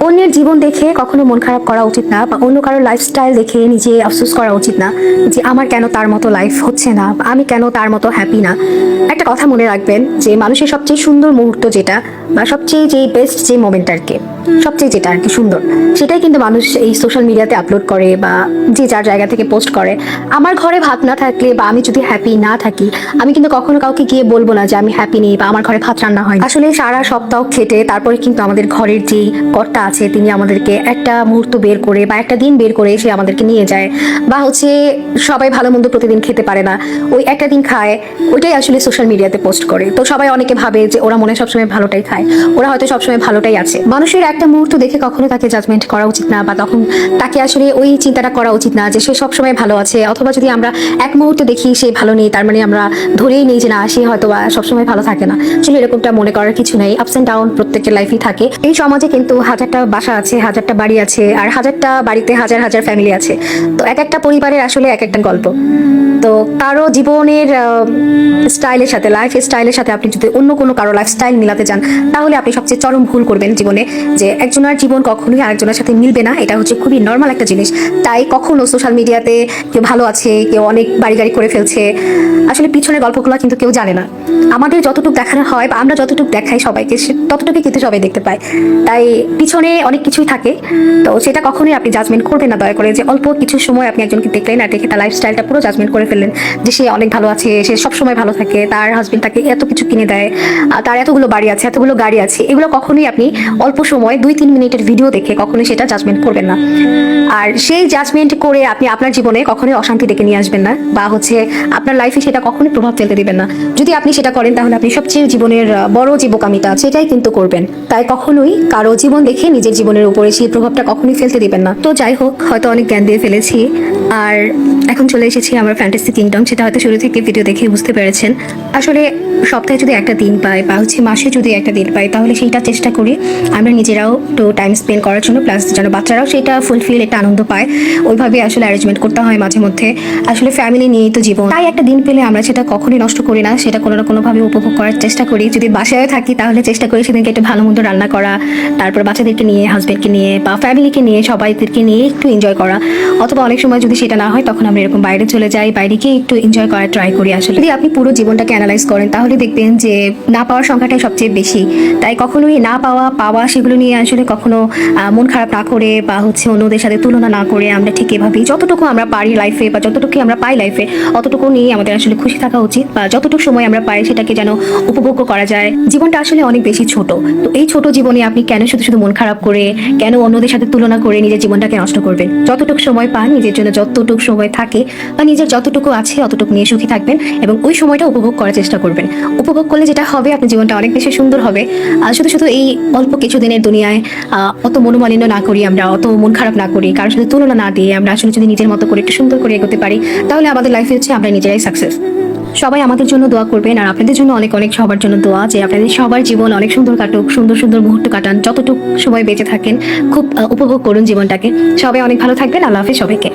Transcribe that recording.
অন্যের জীবন দেখে কখনো মন খারাপ করা উচিত না, বা অন্য কারোর লাইফস্টাইল দেখে নিজে আফসোস করা উচিত না যে আমার কেন তার মতো লাইফ হচ্ছে না, বা আমি কেন তার মতো হ্যাপি না। একটা কথা মনে রাখবেন যে মানুষের সবচেয়ে সুন্দর মুহূর্ত যেটা, বা সবচেয়ে যে বেস্ট যে মোমেন্ট আর কি, সবচেয়ে যেটা আর কি সুন্দর, সেটাই কিন্তু মানুষ এই সোশ্যাল মিডিয়াতে আপলোড করে বা যে যার জায়গা থেকে পোস্ট করে। আমার ঘরে ভাত না থাকলে বা আমি যদি হ্যাপি না থাকি, আমি কিন্তু কখনো কাউকে গিয়ে বলবো না যে আমি হ্যাপি নেই বা আমার ঘরে ভাত রান্না হয়। আসলে সারা সপ্তাহ খেটে তারপরে কিন্তু আমাদের ঘরের যেই কর্তা আছে তিনি আমাদেরকে একটা মুহূর্ত বের করে বা একটা দিন বের করে সে আমাদেরকে নিয়ে যায়। বা হচ্ছে সবাই ভালো মন্দ প্রতিদিন খেতে পারে না, ওই একটা দিন খায়, ওইটাই আসলে সোশ্যাল মিডিয়াতে পোস্ট করে। তো সবাই অনেকে ভাবে যে ওরা মনে হয় সবসময় ভালোটাই খায়, ওরা হয়তো সবসময় ভালোটাই আছে। মানুষের একটা মুহূর্ত দেখে কখনো তাকে জাজমেন্ট করা উচিত না, বা তখন তাকে আসলে ওই চিন্তাটা করা উচিত না যে সে সবসময় ভালো আছে। অথবা যদি আমরা এক মুহূর্তে দেখি সে ভালো নেই, তার মানে আমরা ধরেই নেই যে না, সে হয়তো বা সবসময় ভালো থাকে না। আসলে এরকমটা মনে করার কিছু নেই। আপস এন্ড ডাউন প্রত্যেকের লাইফই থাকে। এই সমাজে কিন্তু হাজারটা বাসা আছে, হাজারটা বাড়ি আছে, আর হাজারটা বাড়িতে হাজার হাজার ফ্যামিলি আছে। তো এক একটা পরিবারের আসলে এক একটা গল্প। তো কারো জীবনের স্টাইলের সাথে, লাইফ স্টাইলের সাথে আপনি যদি অন্য কোনো কারো লাইফস্টাইল মিলাতে চান, তাহলে আপনি সবচেয়ে চরম ভুল করবেন জীবনে। যে একজনের জীবন কখনোই আরেকজনের সাথে মিলবে না, এটা হচ্ছে খুবই নর্মাল একটা জিনিস। তাই কখনো সোশ্যাল মিডিয়াতে কেউ ভালো আছে, কেউ অনেক বাড়ি গাড়ি করে ফেলছে, আসলে পিছনের গল্পগুলো কিন্তু কেউ জানে না। আমাদের যতটুকু দেখানো হয় বা আমরা যতটুকু দেখাই সবাইকে, ততটুকু কিন্তু সবাই দেখতে পায়। তাই পিছনে অনেক কিছুই থাকে। তো সেটা কখনোই আপনি জাজমেন্ট করবেন না দয়া করে, যে অল্প কিছু সময় আপনি একজনকে দেখলেন আর দেখে তার লাইফস্টাইলটা পুরো জাজমেন্ট করে ফেললেন যে সে অনেক ভালো আছে, সে সবসময় ভালো থাকে, তার হাজবেন্ড তাকে এত কিছু কিনে দেয়, তার এতগুলো বাড়ি আছে, এতগুলো গাড়ি আছে। এগুলো কখনোই আপনি অল্প সময় 2-3 মিনিটের ভিডিও দেখে কখনোই সেটা জাজমেন্ট করবেন না। আর সেই জাজমেন্ট করে আপনি আপনার জীবনে কখনোই অশান্তি ডেকে নিয়ে আসবেন না, বা হচ্ছে আপনার লাইফে সেটা কখনোই প্রভাব ফেলতে দিবেন না। যদি আপনি সেটা করেন তাহলে আপনি সবচেয়ে জীবনের বড় যে বোকামিটা সেটাই কিন্তু করবেন। তাই কখনোই কারো জীবন দেখে নিজের জীবনের উপরে সেই প্রভাবটা কখনোই ফেলতে দিবেন না। তো যাই হোক, হয়তো অনেক জ্ঞান দিয়ে ফেলেছি, আর এখন চলে এসেছি আমার ফ্যান্টাসি কিংডম। সেটা হয়তো শুরু থেকে ভিডিও দেখে বুঝতে পেরেছেন। আসলে সপ্তাহে যদি একটা দিন পাই, বা হচ্ছে মাসে যদি একটা দিন পাই, তাহলে সেইটা চেষ্টা করি আমরা নিজেরাও একটু টাইম স্পেন্ড করার জন্য, প্লাস যেন বাচ্চারাও সেটা ফুলফিল, একটা আনন্দ পায়। ওইভাবে আসলে অ্যারেঞ্জমেন্ট করতে হয় মাঝে মধ্যে। আসলে ফ্যামিলি নিয়েই তো জীবন, তাই একটা দিন পেলে আমরা সেটা কখনোই নষ্ট করি না, সেটা কোনো না কোনোভাবে উপভোগ করার চেষ্টা করি। যদি বাসায় থাকি তাহলে চেষ্টা করি সেদিনকে একটু ভালো মন্দ রান্না করা, তারপর বাচ্চাদেরকে নিয়ে, হাজবেন্ডকে নিয়ে বা ফ্যামিলিকে নিয়ে, সবাইদেরকে নিয়ে একটু এনজয় করা। অথবা অনেক সময় যদি সেটা না হয়, তখন আমরা এরকম বাইরে চলে যাই, বাইরে গিয়ে একটু এনজয় করার ট্রাই করি। আসলে যদি আপনি পুরো জীবনটাকে অ্যানালাইজ করেন তাহলে দেখবেন যে না পাওয়ার সংখ্যাটাই সবচেয়ে বেশি। তাই কখনোই না পাওয়া পাওয়া সেগুলো নিয়ে আসলে কখনো মন খারাপ না করে, বা হচ্ছে অন্যদের সাথে তুলনা না করে, আমরা ঠিক এভাবেই যতটুকু আমরা পারি লাইফে, বা যতটুকু আমরা পাই লাইফে, অতটুকু নিয়ে আমাদের আসলে খুশি থাকা উচিত। বা যতটুকু সময় আমরা পাই সেটাকে যেন উপভোগ করা যায়। জীবনটা আসলে অনেক বেশি ছোট। তো এই ছোট জীবনে আপনি কেন শুধু শুধু মন খারাপ করে, কেন অন্যদের সাথে তুলনা করে নিজের জীবনটাকে নষ্ট করবেন? যতটুকু সময় পান, নিজের জন্য যতটুকু সময় থাকে বা নিজের যতটুকু আছে অতটুকু নিয়ে সুখী থাকবেন, এবং ওই সময়টা উপভোগ করার চেষ্টা করবেন। উপভোগ করলে যেটা হবে, আপনার জীবনটা অনেক বেশি সুন্দর হবে। শুধু শুধু এই অল্প কিছুদিনের দুনিয়ায় অত মনোমালিন্য না করি, আমরা অত মন খারাপ না করি, কারোর সাথে তুলনা না দিয়ে আমরা আসলে যদি নিজের মতো করে একটু সুন্দর করে এগোতে পারি, তাহলে আমাদের লাইফে হচ্ছে আমরা নিজেরাই সাকসেস। সবাই আমাদের জন্য দোয়া করবেন, আর আপনাদের জন্য অনেক অনেক সবার জন্য দোয়া, যে আপনাদের সবার জীবন অনেক সুন্দর কাটুক, সুন্দর সুন্দর মুহূর্ত কাটান, যতটুকু সময় বেঁচে থাকেন খুব উপভোগ করুন জীবনটাকে। সবাই অনেক ভালো থাকবেন। আল্লাহ হাফেজ সবাইকে।